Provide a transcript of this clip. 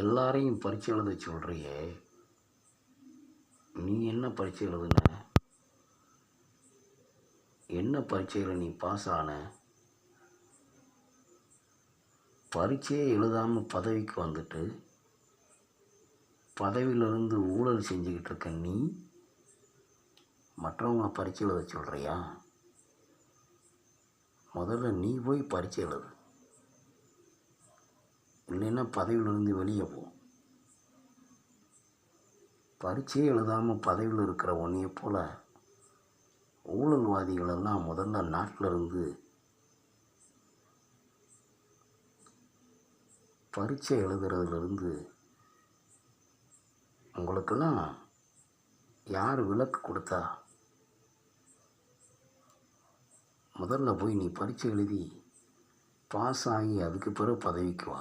எல்லாரையும் பரீட்சை எழுத சொல்கிறியே, நீ என்ன பரீட்சை எழுதுன? என்ன பரீட்சையில் நீ பாஸ் ஆன? பரீட்சையே எழுதாமல் பதவிக்கு வந்துட்டு பதவியிலிருந்து ஊழல் செஞ்சுக்கிட்டு இருக்க நீ மற்றவங்க பரீட்சை எழுத சொல்கிறியா? முதல்ல நீ போய் பரீட்சை எழுது, இல்லைன்னா பதவியிலிருந்து வெளியே போ. பரீட்சையே எழுதாமல் பதவியில் இருக்கிற உன்னைய போல் ஊழல்வாதிகளெல்லாம் முதல்ல நாட்டில் இருந்து பரீட்சை எழுதுறதுலேருந்து உங்களுக்கெல்லாம் யார் விலக்கு கொடுத்தா? முதல்ல போய் நீ பரீட்சை எழுதி பாஸ் ஆகி அதுக்கு பிறகு பதவிக்கு வா.